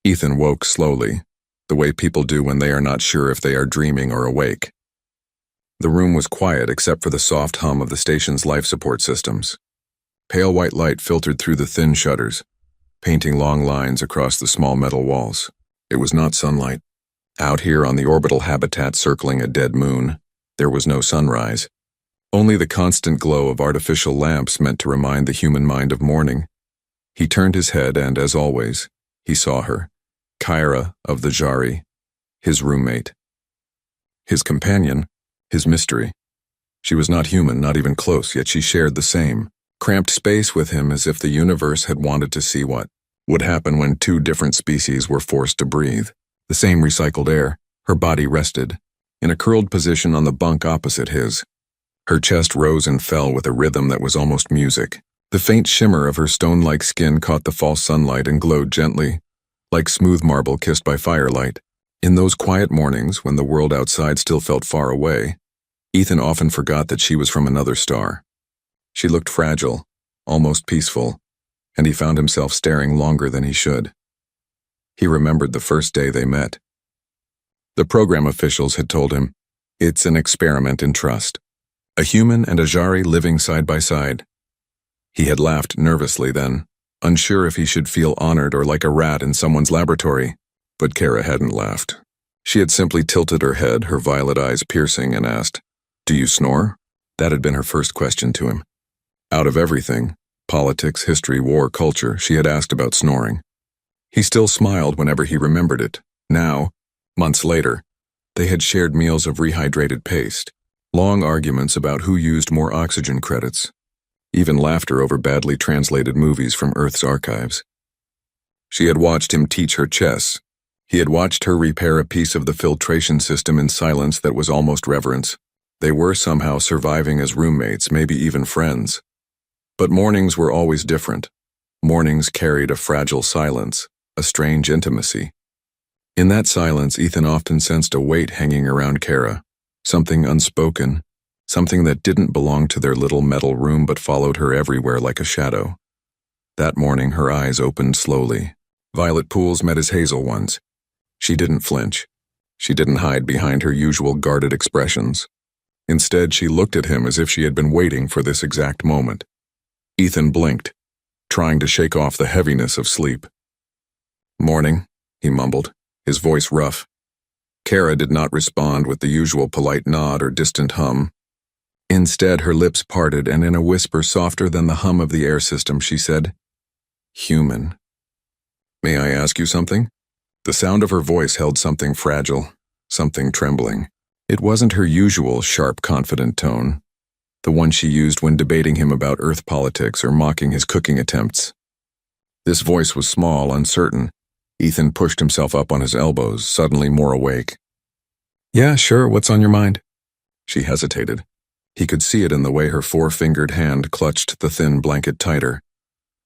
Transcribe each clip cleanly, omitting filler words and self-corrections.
Ethan woke slowly, the way people do when they are not sure if they are dreaming or awake. The room was quiet except for the soft hum of the station's life support systems. Pale white light filtered through the thin shutters, painting long lines across the small metal walls. It was not sunlight. Out here on the orbital habitat circling a dead moon, there was no sunrise. Only the constant glow of artificial lamps meant to remind the human mind of morning. He turned his head and, as always, he saw her, Kyra of the Jari, his roommate. His companion, his mystery. She was not human, not even close, yet she shared the same, cramped space with him as if the universe had wanted to see what would happen when two different species were forced to breathe. The same recycled air, her body rested, in a curled position on the bunk opposite his. Her chest rose and fell with a rhythm that was almost music. The faint shimmer of her stone-like skin caught the false sunlight and glowed gently, like smooth marble kissed by firelight. In those quiet mornings, when the world outside still felt far away, Ethan often forgot that she was from another star. She looked fragile, almost peaceful, and he found himself staring longer than he should. He remembered the first day they met. The program officials had told him, "It's an experiment in trust. A human and a Jari living side by side." He had laughed nervously then, unsure if he should feel honored or like a rat in someone's laboratory. But Kara hadn't laughed. She had simply tilted her head, her violet eyes piercing, and asked, "Do you snore?" That had been her first question to him. Out of everything, politics, history, war, culture, she had asked about snoring. He still smiled whenever he remembered it. Now, months later, they had shared meals of rehydrated paste, long arguments about who used more oxygen credits, even laughter over badly translated movies from Earth's archives. She had watched him teach her chess. He had watched her repair a piece of the filtration system in silence that was almost reverence. They were somehow surviving as roommates, maybe even friends. But mornings were always different. Mornings carried a fragile silence, a strange intimacy. In that silence, Ethan often sensed a weight hanging around Kara, something unspoken, something that didn't belong to their little metal room but followed her everywhere like a shadow. That morning, her eyes opened slowly. Violet pools met his hazel ones. She didn't flinch. She didn't hide behind her usual guarded expressions. Instead, she looked at him as if she had been waiting for this exact moment. Ethan blinked, trying to shake off the heaviness of sleep. "Morning," he mumbled, his voice rough. Kara did not respond with the usual polite nod or distant hum. Instead, her lips parted, and in a whisper softer than the hum of the air system, she said, "Human. May I ask you something?" The sound of her voice held something fragile, something trembling. It wasn't her usual sharp, confident tone, the one she used when debating him about Earth politics or mocking his cooking attempts. This voice was small, uncertain. Ethan pushed himself up on his elbows, suddenly more awake. "Yeah, sure, what's on your mind?" She hesitated. He could see it in the way her four-fingered hand clutched the thin blanket tighter,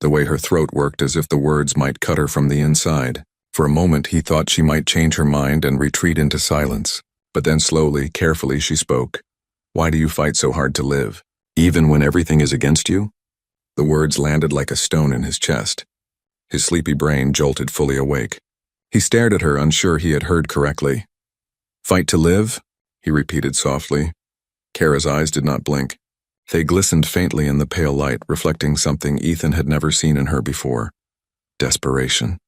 the way her throat worked as if the words might cut her from the inside. For a moment he thought she might change her mind and retreat into silence, but then slowly, carefully she spoke. "Why do you fight so hard to live, even when everything is against you?" The words landed like a stone in his chest. His sleepy brain jolted fully awake. He stared at her, unsure he had heard correctly. "Fight to live?" he repeated softly. Kara's eyes did not blink. They glistened faintly in the pale light, reflecting something Ethan had never seen in her before. Desperation.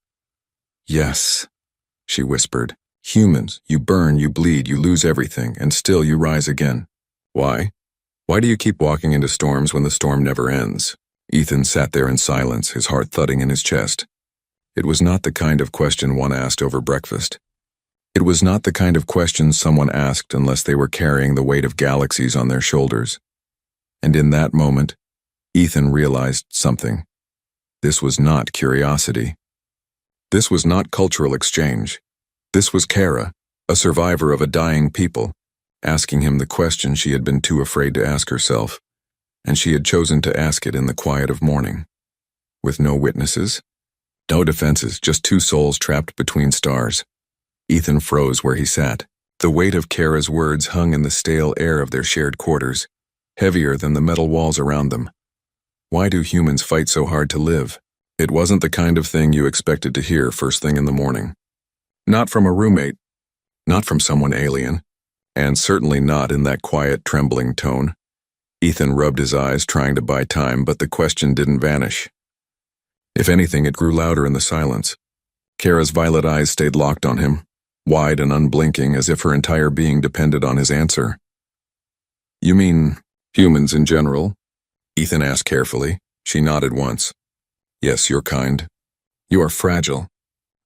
"Yes," she whispered. "Humans, you burn, you bleed, you lose everything, and still you rise again. Why? Why do you keep walking into storms when the storm never ends?" Ethan sat there in silence, his heart thudding in his chest. It was not the kind of question one asked over breakfast. It was not the kind of question someone asked unless they were carrying the weight of galaxies on their shoulders. And in that moment, Ethan realized something. This was not curiosity. This was not cultural exchange. This was Kara, a survivor of a dying people, asking him the question she had been too afraid to ask herself, and she had chosen to ask it in the quiet of morning. With no witnesses, no defenses, just two souls trapped between stars. Ethan froze where he sat. The weight of Kara's words hung in the stale air of their shared quarters, heavier than the metal walls around them. Why do humans fight so hard to live? It wasn't the kind of thing you expected to hear first thing in the morning. Not from a roommate, not from someone alien, and certainly not in that quiet, trembling tone. Ethan rubbed his eyes, trying to buy time, but the question didn't vanish. If anything, it grew louder in the silence. Kara's violet eyes stayed locked on him, wide and unblinking, as if her entire being depended on his answer. "You mean humans in general?" Ethan asked carefully. She nodded once. "Yes, your kind. You are fragile.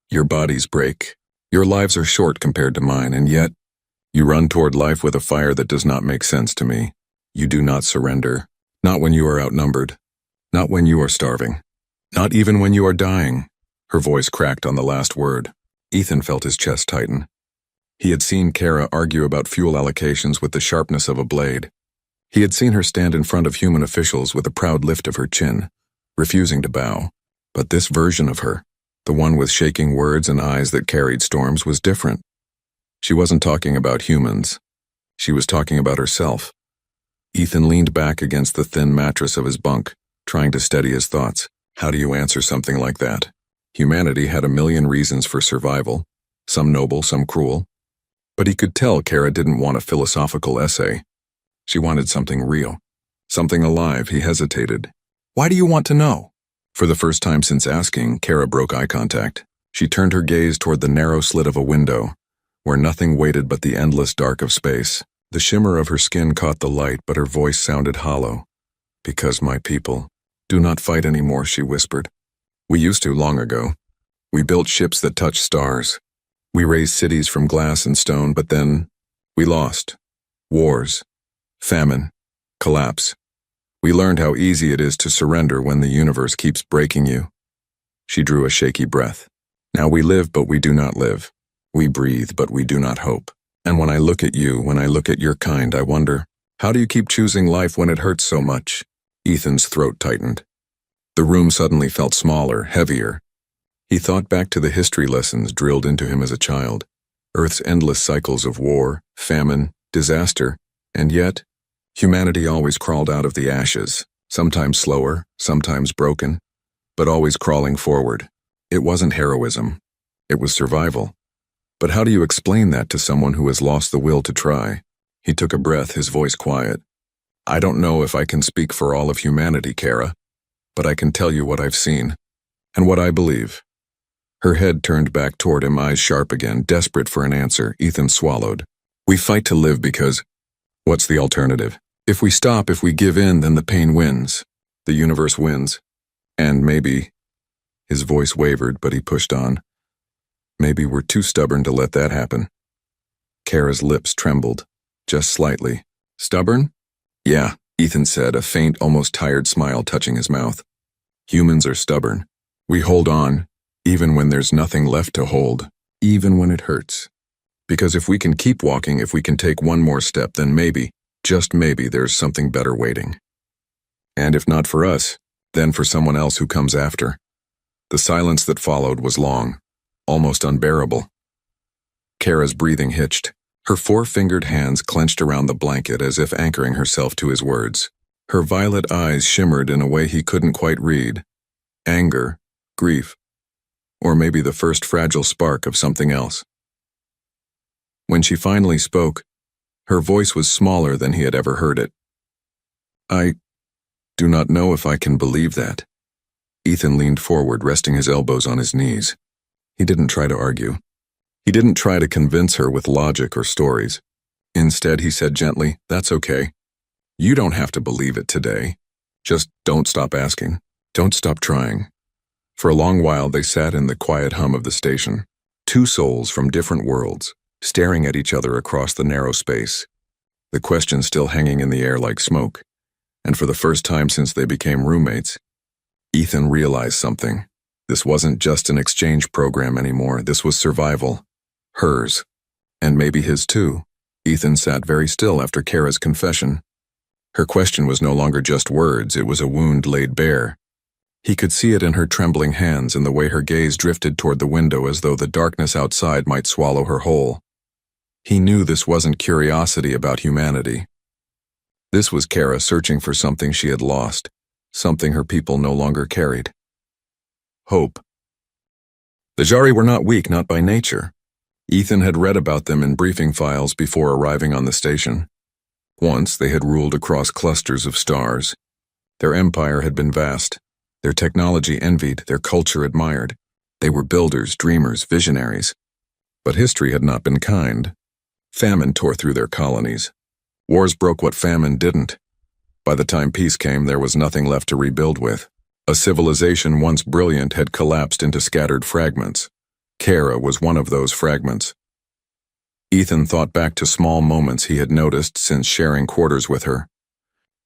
Your bodies break. Your lives are short compared to mine, and yet you run toward life with a fire that does not make sense to me. You do not surrender. Not when you are outnumbered. Not when you are starving. Not even when you are dying." Her voice cracked on the last word. Ethan felt his chest tighten. He had seen Kara argue about fuel allocations with the sharpness of a blade. He had seen her stand in front of human officials with a proud lift of her chin, refusing to bow. But this version of her, the one with shaking words and eyes that carried storms, was different. She wasn't talking about humans. She was talking about herself. Ethan leaned back against the thin mattress of his bunk, trying to steady his thoughts. How do you answer something like that? Humanity had a million reasons for survival, some noble, some cruel. But he could tell Kara didn't want a philosophical essay. She wanted something real, something alive. He hesitated. "Why do you want to know?" For the first time since asking, Kara broke eye contact. She turned her gaze toward the narrow slit of a window, where nothing waited but the endless dark of space. The shimmer of her skin caught the light, but her voice sounded hollow. "Because my people do not fight anymore," she whispered. "We used to long ago. We built ships that touched stars. We raised cities from glass and stone, but then we lost. Wars, famine, collapse. We learned how easy it is to surrender when the universe keeps breaking you." She drew a shaky breath. "Now we live, but we do not live. We breathe, but we do not hope. And when I look at you, when I look at your kind, I wonder, how do you keep choosing life when it hurts so much?" Ethan's throat tightened. The room suddenly felt smaller, heavier. He thought back to the history lessons drilled into him as a child. Earth's endless cycles of war, famine, disaster, and yet, humanity always crawled out of the ashes, sometimes slower, sometimes broken, but always crawling forward. It wasn't heroism. It was survival. But how do you explain that to someone who has lost the will to try? He took a breath, his voice quiet. "I don't know if I can speak for all of humanity, Kara, but I can tell you what I've seen, and what I believe." Her head turned back toward him, eyes sharp again, desperate for an answer. Ethan swallowed. "We fight to live because what's the alternative? If we stop, if we give in, then the pain wins. The universe wins. And maybe," his voice wavered, but he pushed on, "maybe we're too stubborn to let that happen." Kara's lips trembled, just slightly. "Stubborn?" "Yeah," Ethan said, a faint, almost tired smile touching his mouth. "Humans are stubborn. We hold on, even when there's nothing left to hold, even when it hurts. Because if we can keep walking, if we can take one more step, then maybe, just maybe, there's something better waiting. And if not for us, then for someone else who comes after." The silence that followed was long, almost unbearable. Kara's breathing hitched. Her four-fingered hands clenched around the blanket as if anchoring herself to his words. Her violet eyes shimmered in a way he couldn't quite read. Anger, grief, or maybe the first fragile spark of something else. When she finally spoke, her voice was smaller than he had ever heard it. "I do not know if I can believe that." Ethan leaned forward, resting his elbows on his knees. He didn't try to argue. He didn't try to convince her with logic or stories. Instead, he said gently, "That's okay. You don't have to believe it today. Just don't stop asking. Don't stop trying." For a long while, they sat in the quiet hum of the station, two souls from different worlds, staring at each other across the narrow space, the question still hanging in the air like smoke. And for the first time since they became roommates, Ethan realized something. This wasn't just an exchange program anymore. This was survival. Hers. And maybe his too. Ethan sat very still after Kara's confession. Her question was no longer just words, it was a wound laid bare. He could see it in her trembling hands and the way her gaze drifted toward the window as though the darkness outside might swallow her whole. He knew this wasn't curiosity about humanity. This was Kara searching for something she had lost, something her people no longer carried. hope. The Jari were not weak, not by nature. Ethan had read about them in briefing files before arriving on the station. Once they had ruled across clusters of stars. Their empire had been vast, their technology envied, their culture admired. They were builders, dreamers, visionaries. But history had not been kind. Famine tore through their colonies. Wars broke what famine didn't. By the time peace came, there was nothing left to rebuild with. A civilization once brilliant had collapsed into scattered fragments. Kara was one of those fragments. Ethan thought back to small moments he had noticed since sharing quarters with her.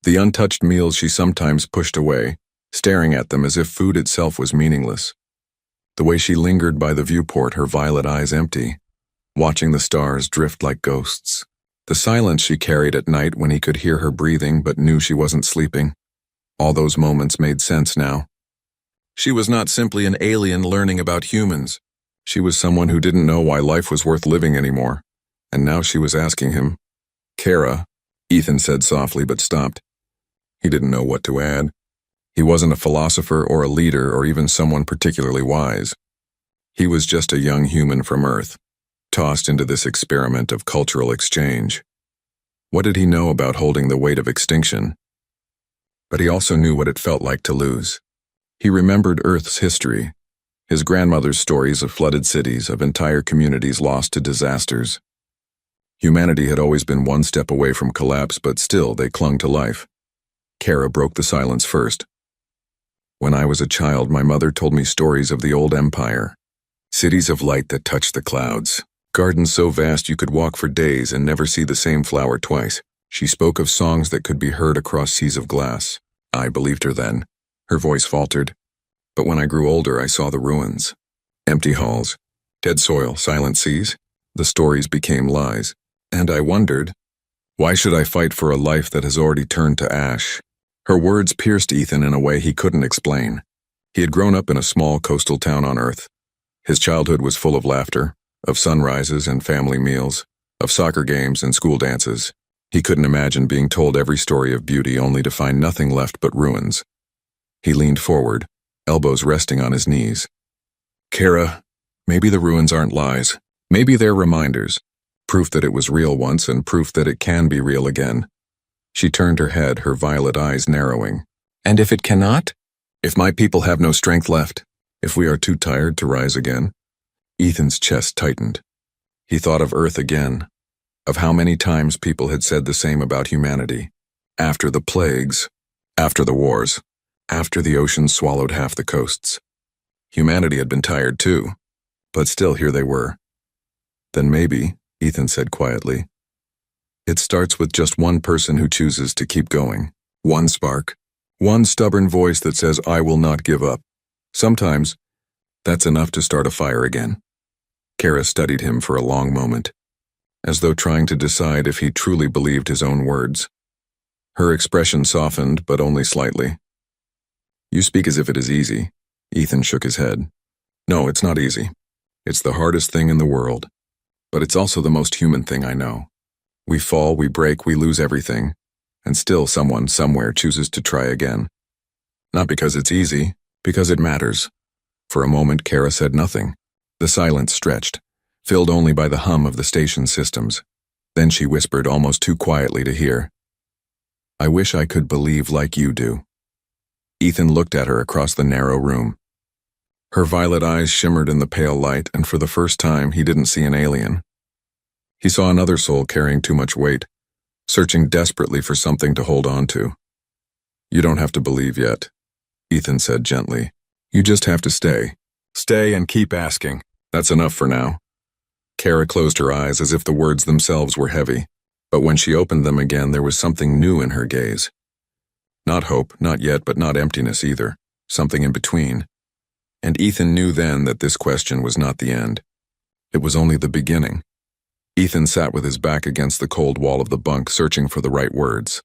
The untouched meals she sometimes pushed away, staring at them as if food itself was meaningless. The way she lingered by the viewport, her violet eyes empty, watching the stars drift like ghosts. The silence she carried at night when he could hear her breathing but knew she wasn't sleeping. All those moments made sense now. She was not simply an alien learning about humans. She was someone who didn't know why life was worth living anymore. And now she was asking him. Kara, Ethan said softly but stopped. He didn't know what to add. He wasn't a philosopher or a leader or even someone particularly wise. He was just a young human from Earth, tossed into this experiment of cultural exchange. What did he know about holding the weight of extinction? But he also knew what it felt like to lose. He remembered Earth's history, his grandmother's stories of flooded cities, of entire communities lost to disasters. Humanity had always been one step away from collapse, but still they clung to life. Kara broke the silence first. When I was a child, my mother told me stories of the old empire. Cities of light that touched the clouds. Gardens so vast you could walk for days and never see the same flower twice. She spoke of songs that could be heard across seas of glass. I believed her then. Her voice faltered. But when I grew older, I saw the ruins. Empty halls, dead soil, silent seas. The stories became lies. And I wondered, why should I fight for a life that has already turned to ash? Her words pierced Ethan in a way he couldn't explain. He had grown up in a small coastal town on Earth. His childhood was full of laughter, of sunrises and family meals, of soccer games and school dances. He couldn't imagine being told every story of beauty only to find nothing left but ruins. He leaned forward, elbows resting on his knees. Kara, maybe the ruins aren't lies. Maybe they're reminders. Proof that it was real once and proof that it can be real again. She turned her head, her violet eyes narrowing. And if it cannot? If my people have no strength left? If we are too tired to rise again? Ethan's chest tightened. He thought of Earth again, of how many times people had said the same about humanity. After the plagues, after the wars, after the oceans swallowed half the coasts. Humanity had been tired too, but still here they were. Then maybe, Ethan said quietly, it starts with just one person who chooses to keep going. One spark. One stubborn voice that says, I will not give up. Sometimes, that's enough to start a fire again. Kara studied him for a long moment, as though trying to decide if he truly believed his own words. Her expression softened, but only slightly. You speak as if it is easy. Ethan shook his head. No, it's not easy. It's the hardest thing in the world. But it's also the most human thing I know. We fall, we break, we lose everything, and still someone somewhere chooses to try again. Not because it's easy, because it matters. For a moment, Kara said nothing. The silence stretched, filled only by the hum of the station systems. Then she whispered almost too quietly to hear. I wish I could believe like you do. Ethan looked at her across the narrow room. Her violet eyes shimmered in the pale light, and for the first time, he didn't see an alien. He saw another soul carrying too much weight, searching desperately for something to hold on to. You don't have to believe yet, Ethan said gently. You just have to stay. Stay and keep asking. That's enough for now. Kara closed her eyes as if the words themselves were heavy, but when she opened them again, there was something new in her gaze. Not hope, not yet, but not emptiness either. Something in between. And Ethan knew then that this question was not the end. It was only the beginning. Ethan sat with his back against the cold wall of the bunk, searching for the right words.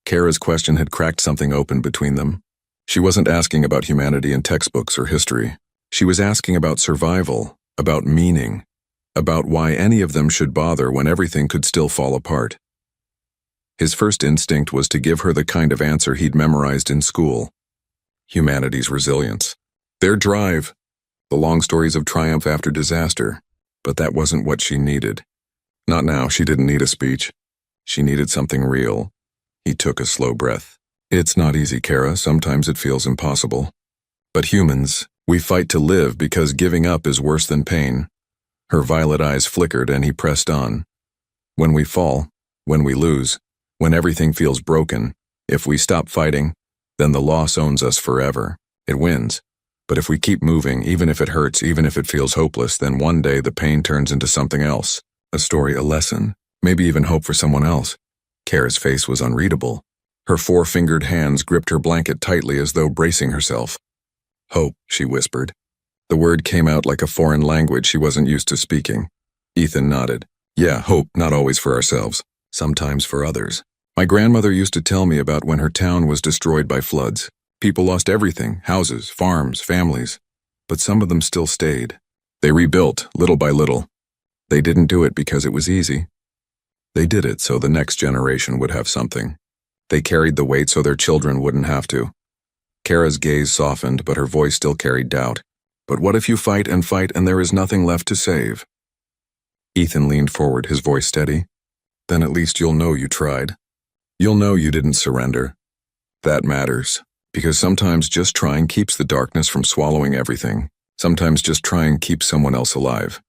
Kara's question had cracked something open between them. She wasn't asking about humanity in textbooks or history. She was asking about survival, about meaning, about why any of them should bother when everything could still fall apart. His first instinct was to give her the kind of answer he'd memorized in school. Humanity's resilience. Their drive. The long stories of triumph after disaster. But that wasn't what she needed. Not now, she didn't need a speech. She needed something real. He took a slow breath. It's not easy, Kara. Sometimes it feels impossible. But humans, we fight to live because giving up is worse than pain. Her violet eyes flickered and he pressed on. When we fall, when we lose, when everything feels broken, if we stop fighting, then the loss owns us forever. It wins. But if we keep moving, even if it hurts, even if it feels hopeless, then one day the pain turns into something else. A story, a lesson, maybe even hope for someone else. Kara's face was unreadable. Her four-fingered hands gripped her blanket tightly as though bracing herself. Hope, she whispered. The word came out like a foreign language she wasn't used to speaking. Ethan nodded. Yeah, hope, not always for ourselves. Sometimes for others. My grandmother used to tell me about when her town was destroyed by floods. People lost everything, houses, farms, families. But some of them still stayed. They rebuilt, little by little. They didn't do it because it was easy. They did it so the next generation would have something. They carried the weight so their children wouldn't have to. Kara's gaze softened, but her voice still carried doubt. But what if you fight and there is nothing left to save? Ethan leaned forward, his voice steady. Then at least you'll know you tried. You'll know you didn't surrender. That matters, because sometimes just trying keeps the darkness from swallowing everything. Sometimes just trying keeps someone else alive.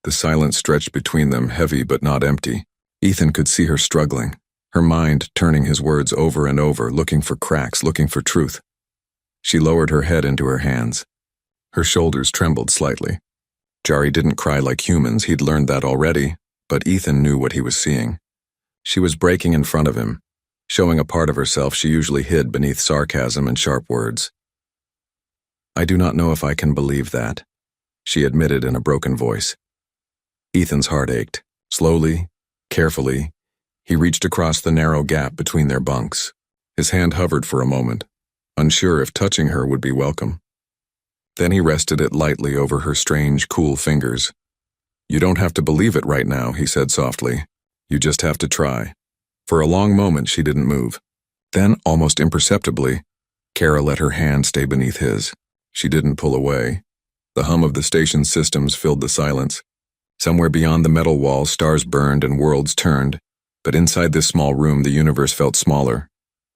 The silence stretched between them, heavy but not empty. Ethan could see her struggling, her mind turning his words over and over, looking for cracks, looking for truth. She lowered her head into her hands. Her shoulders trembled slightly. Jari didn't cry like humans, he'd learned that already, but Ethan knew what he was seeing. She was breaking in front of him, showing a part of herself she usually hid beneath sarcasm and sharp words. I do not know if I can believe that, she admitted in a broken voice. Ethan's heart ached. Slowly, carefully, he reached across the narrow gap between their bunks. His hand hovered for a moment, unsure if touching her would be welcome. Then he rested it lightly over her strange, cool fingers. You don't have to believe it right now, he said softly. You just have to try. For a long moment, she didn't move. Then, almost imperceptibly, Kara let her hand stay beneath his. She didn't pull away. The hum of the station's systems filled the silence. Somewhere beyond the metal walls, stars burned and worlds turned. But inside this small room, the universe felt smaller,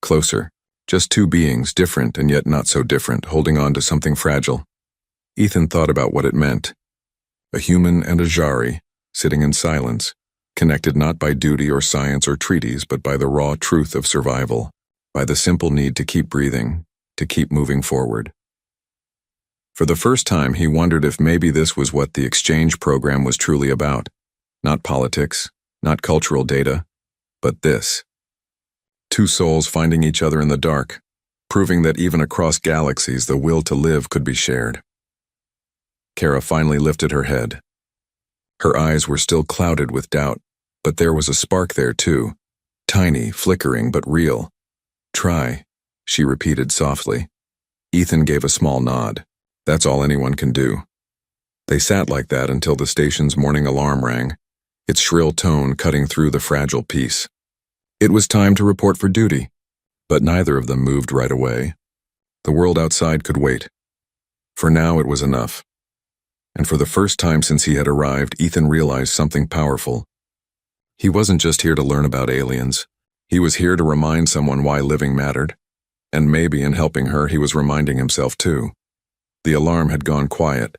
closer. Just two beings, different and yet not so different, holding on to something fragile. Ethan thought about what it meant. A human and a Jari, sitting in silence, connected not by duty or science or treaties, but by the raw truth of survival, by the simple need to keep breathing, to keep moving forward. For the first time, he wondered if maybe this was what the exchange program was truly about. Not politics, not cultural data, but this. Two souls finding each other in the dark, proving that even across galaxies the will to live could be shared. Kara finally lifted her head. Her eyes were still clouded with doubt, but there was a spark there too, tiny, flickering, but real. Try, she repeated softly. Ethan gave a small nod. That's all anyone can do. They sat like that until the station's morning alarm rang, its shrill tone cutting through the fragile peace. It was time to report for duty, but neither of them moved right away. The world outside could wait. For now it was enough. And for the first time since he had arrived, Ethan realized something powerful. He wasn't just here to learn about aliens. He was here to remind someone why living mattered. And maybe in helping her, he was reminding himself too. The alarm had gone quiet,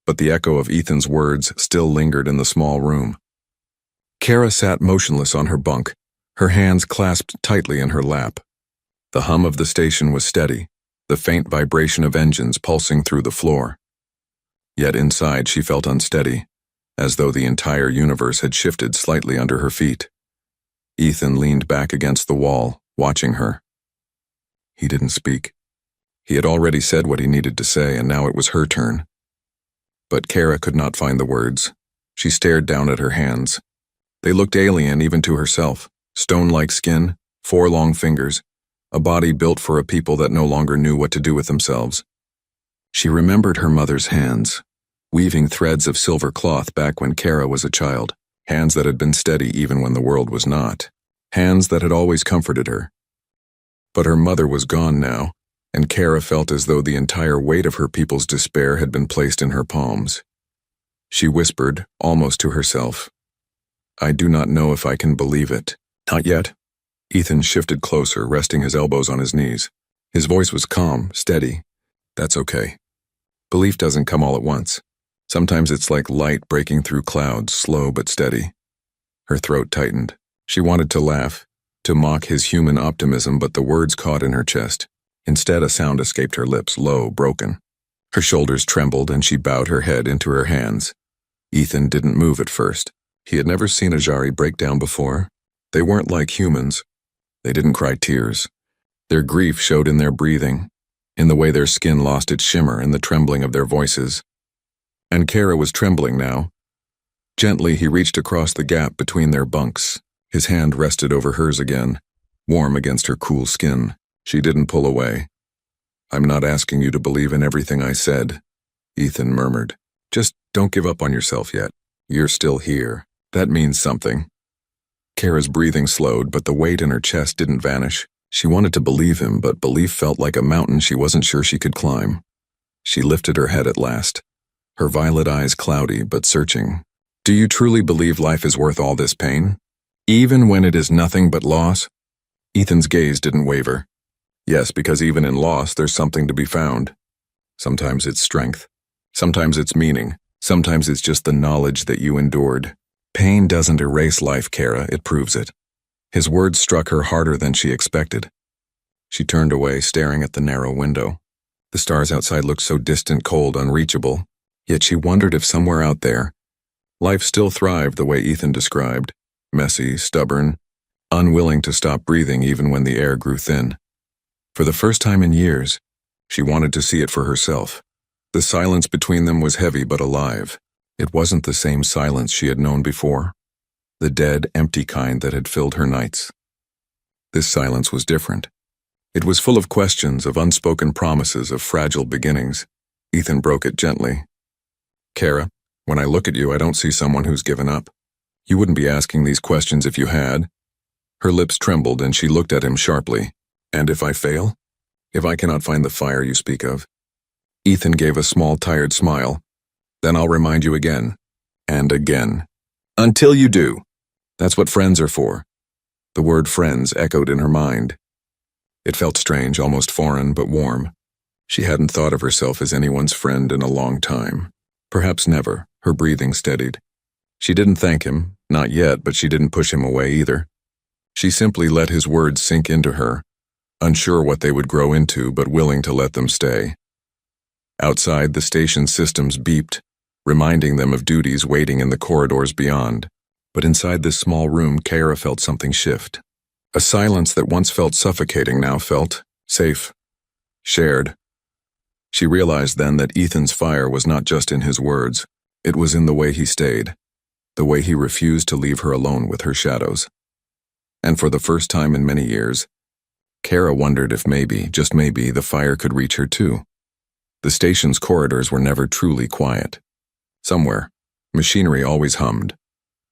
but the echo of Ethan's words still lingered in the small room. Kara sat motionless on her bunk, her hands clasped tightly in her lap. The hum of the station was steady, the faint vibration of engines pulsing through the floor. Yet inside she felt unsteady, as though the entire universe had shifted slightly under her feet. Ethan leaned back against the wall, watching her. He didn't speak. He had already said what he needed to say, and now it was her turn. But Kara could not find the words. She stared down at her hands. They looked alien even to herself. Stone-like skin, 4 long fingers, a body built for a people that no longer knew what to do with themselves. She remembered her mother's hands, weaving threads of silver cloth back when Kara was a child, hands that had been steady even when the world was not, hands that had always comforted her. But her mother was gone now, and Kara felt as though the entire weight of her people's despair had been placed in her palms. She whispered, almost to herself, "I do not know if I can believe it." "Not yet." Ethan shifted closer, resting his elbows on his knees. His voice was calm, steady. "That's okay. Belief doesn't come all at once. Sometimes it's like light breaking through clouds, slow but steady." Her throat tightened. She wanted to laugh, to mock his human optimism, but the words caught in her chest. Instead, a sound escaped her lips, low, broken. Her shoulders trembled and she bowed her head into her hands. Ethan didn't move at first. He had never seen a Jari break down before. They weren't like humans. They didn't cry tears. Their grief showed in their breathing, in the way their skin lost its shimmer and the trembling of their voices. And Kara was trembling now. Gently, he reached across the gap between their bunks. His hand rested over hers again, warm against her cool skin. She didn't pull away. "I'm not asking you to believe in everything I said," Ethan murmured. "Just don't give up on yourself yet. You're still here. That means something." Kara's breathing slowed, but the weight in her chest didn't vanish. She wanted to believe him, but belief felt like a mountain she wasn't sure she could climb. She lifted her head at last, her violet eyes cloudy but searching. "Do you truly believe life is worth all this pain? Even when it is nothing but loss?" Ethan's gaze didn't waver. "Yes, because even in loss, there's something to be found. Sometimes it's strength. Sometimes it's meaning. Sometimes it's just the knowledge that you endured. Pain doesn't erase life, Kara, it proves it." His words struck her harder than she expected. She turned away, staring at the narrow window. The stars outside looked so distant, cold, unreachable, yet she wondered if somewhere out there, life still thrived the way Ethan described, messy, stubborn, unwilling to stop breathing even when the air grew thin. For the first time in years, she wanted to see it for herself. The silence between them was heavy but alive. It wasn't the same silence she had known before, the dead, empty kind that had filled her nights. This silence was different. It was full of questions, of unspoken promises, of fragile beginnings. Ethan broke it gently. "Kara, when I look at you, I don't see someone who's given up. You wouldn't be asking these questions if you had." Her lips trembled and she looked at him sharply. "And if I fail? If I cannot find the fire you speak of?" Ethan gave a small, tired smile. "Then I'll remind you again, and again. Until you do. That's what friends are for." The word friends echoed in her mind. It felt strange, almost foreign, but warm. She hadn't thought of herself as anyone's friend in a long time. Perhaps never. Her breathing steadied. She didn't thank him, not yet, but she didn't push him away either. She simply let his words sink into her, unsure what they would grow into, but willing to let them stay. Outside, the station systems beeped, reminding them of duties waiting in the corridors beyond. But inside this small room, Kara felt something shift. A silence that once felt suffocating now felt safe, shared. She realized then that Ethan's fire was not just in his words. It was in the way he stayed, the way he refused to leave her alone with her shadows. And for the first time in many years, Kara wondered if maybe, just maybe, the fire could reach her too. The station's corridors were never truly quiet. Somewhere, machinery always hummed.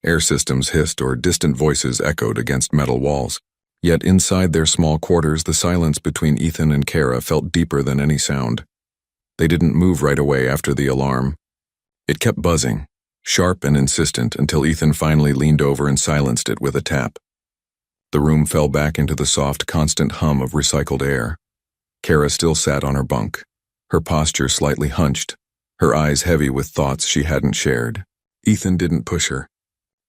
Air systems hissed or distant voices echoed against metal walls. Yet inside their small quarters, the silence between Ethan and Kara felt deeper than any sound. They didn't move right away after the alarm. It kept buzzing, sharp and insistent, until Ethan finally leaned over and silenced it with a tap. The room fell back into the soft, constant hum of recycled air. Kara still sat on her bunk, her posture slightly hunched, her eyes heavy with thoughts she hadn't shared. Ethan didn't push her.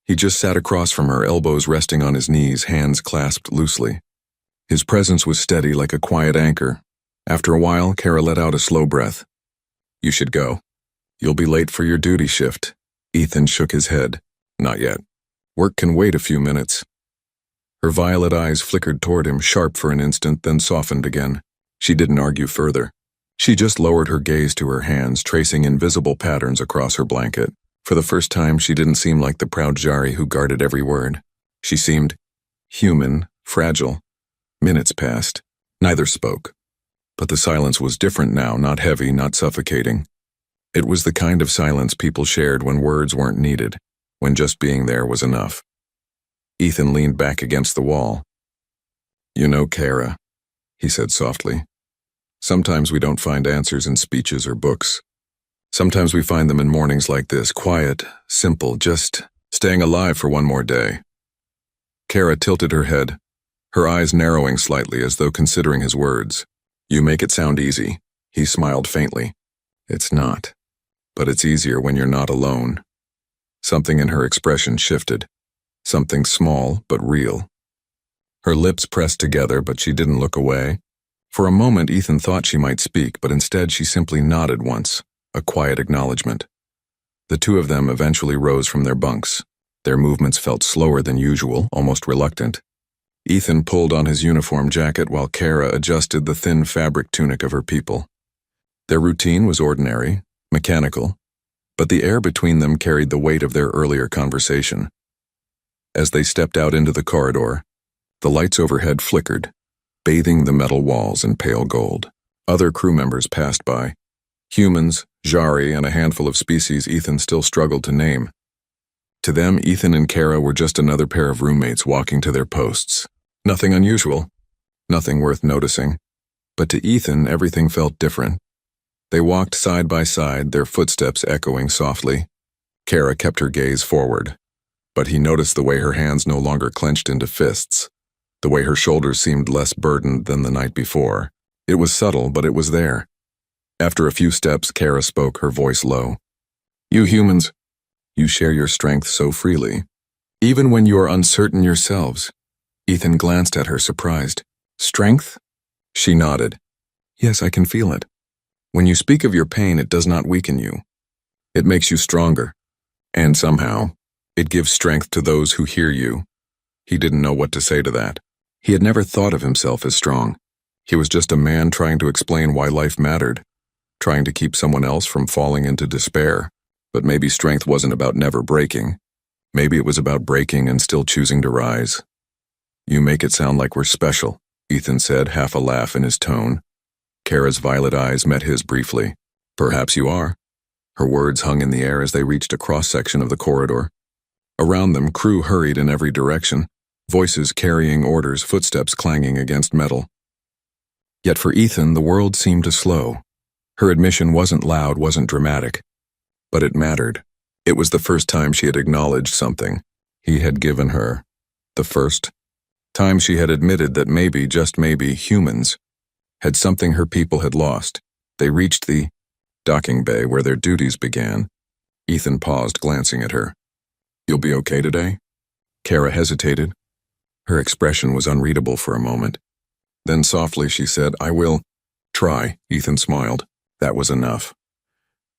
He just sat across from her, elbows resting on his knees, hands clasped loosely. His presence was steady like a quiet anchor. After a while, Kara let out a slow breath. "You should go. You'll be late for your duty shift." Ethan shook his head. "Not yet. Work can wait a few minutes." Her violet eyes flickered toward him, sharp for an instant, then softened again. She didn't argue further. She just lowered her gaze to her hands, tracing invisible patterns across her blanket. For the first time, she didn't seem like the proud Jari who guarded every word. She seemed human, fragile. Minutes passed. Neither spoke. But the silence was different now, not heavy, not suffocating. It was the kind of silence people shared when words weren't needed, when just being there was enough. Ethan leaned back against the wall. "You know, Kara," he said softly, Sometimes we don't find answers in speeches or books. Sometimes we find them in mornings like this, quiet, simple, just staying alive for one more day. Kara tilted her head, her eyes narrowing slightly as though considering his words. You make it sound easy. He smiled faintly. It's not. But it's easier when you're not alone. Something in her expression shifted. Something small but real. Her lips pressed together, but she didn't look away. For a moment, Ethan thought she might speak, but instead she simply nodded once, a quiet acknowledgement. The two of them eventually rose from their bunks. Their movements felt slower than usual, almost reluctant. Ethan pulled on his uniform jacket while Kara adjusted the thin fabric tunic of her people. Their routine was ordinary, mechanical, but the air between them carried the weight of their earlier conversation. As they stepped out into the corridor, the lights overhead flickered, bathing the metal walls in pale gold. Other crew members passed by. Humans, Jari, and a handful of species Ethan still struggled to name. To them, Ethan and Kara were just another pair of roommates walking to their posts. Nothing unusual, nothing worth noticing. But to Ethan, everything felt different. They walked side by side, their footsteps echoing softly. Kara kept her gaze forward, but he noticed the way her hands no longer clenched into fists, the way her shoulders seemed less burdened than the night before. It was subtle, but it was there. After a few steps, Kara spoke, her voice low. You humans, you share your strength so freely, even when you are uncertain yourselves. Ethan glanced at her, surprised. Strength? She nodded. Yes, I can feel it. When you speak of your pain, it does not weaken you. It makes you stronger. And somehow, it gives strength to those who hear you. He didn't know what to say to that. He had never thought of himself as strong. He was just a man trying to explain why life mattered, trying to keep someone else from falling into despair. But maybe strength wasn't about never breaking. Maybe it was about breaking and still choosing to rise. You make it sound like we're special, Ethan said, half a laugh in his tone. Kara's violet eyes met his briefly. Perhaps you are. Her words hung in the air as they reached a cross-section of the corridor. Around them, crew hurried in every direction, voices carrying orders, footsteps clanging against metal. Yet for Ethan, the world seemed to slow. Her admission wasn't loud, wasn't dramatic. But it mattered. It was the first time she had acknowledged something he had given her. The first time she had admitted that maybe, just maybe, humans had something her people had lost. They reached the docking bay where their duties began. Ethan paused, glancing at her. You'll be okay today? Kara hesitated. Her expression was unreadable for a moment. Then softly she said, I will try. Ethan smiled. That was enough.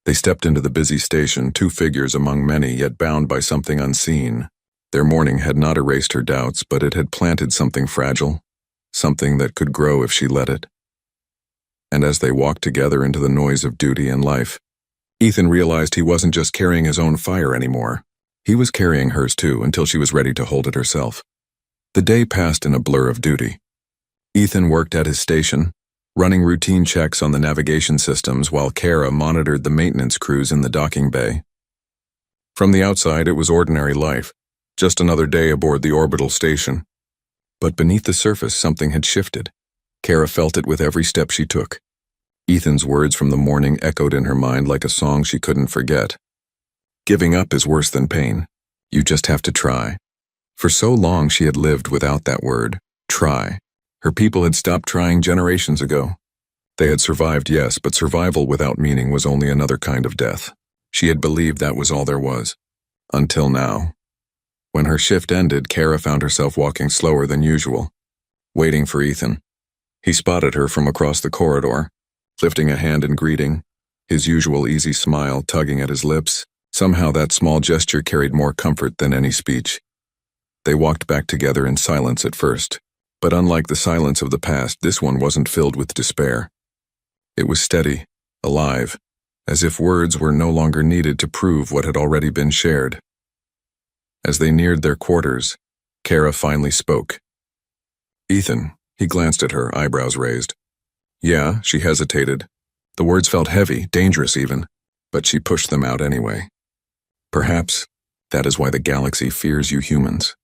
They stepped into the busy station, two figures among many, yet bound by something unseen. Their morning had not erased her doubts, but it had planted something fragile, something that could grow if she let it. And as they walked together into the noise of duty and life, Ethan realized he wasn't just carrying his own fire anymore. He was carrying hers too, until she was ready to hold it herself. The day passed in a blur of duty. Ethan worked at his station, running routine checks on the navigation systems while Kara monitored the maintenance crews in the docking bay. From the outside, it was ordinary life, just another day aboard the orbital station. But beneath the surface, something had shifted. Kara felt it with every step she took. Ethan's words from the morning echoed in her mind like a song she couldn't forget. Giving up is worse than pain. You just have to try. For so long she had lived without that word, try. Her people had stopped trying generations ago. They had survived, yes, but survival without meaning was only another kind of death. She had believed that was all there was. Until now. When her shift ended, Kara found herself walking slower than usual, waiting for Ethan. He spotted her from across the corridor, lifting a hand in greeting, his usual easy smile tugging at his lips. Somehow that small gesture carried more comfort than any speech. They walked back together in silence at first, but unlike the silence of the past, this one wasn't filled with despair. It was steady, alive, as if words were no longer needed to prove what had already been shared. As they neared their quarters, Kara finally spoke. Ethan, he glanced at her, eyebrows raised. Yeah, she hesitated. The words felt heavy, dangerous even, but she pushed them out anyway. Perhaps that is why the galaxy fears you humans.